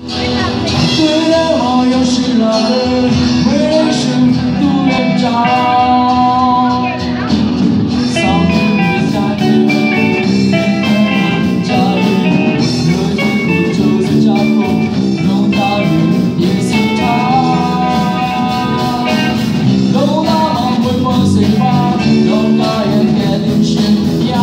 虽然我有时老了，为人生路人找。少年夏天，假日，热天不就是家风，弄大雨也是他。路那么会破碎吧，路那也肯定是要。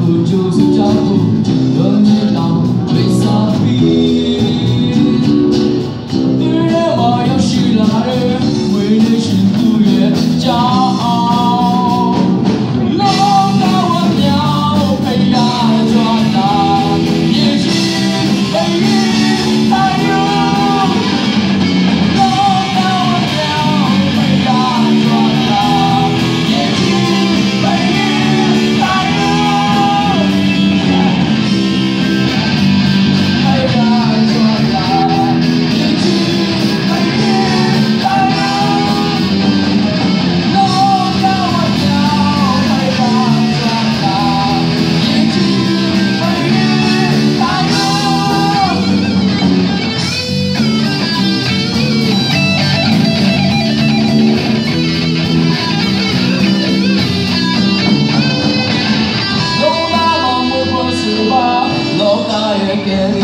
不就是脚步，等你到会撒皮。女人我有时拉人，为人生不越骄傲。老大我鸟被压抓大，也许被雨太阳。老大我鸟被压抓大，也许被雨太阳。 老大也给。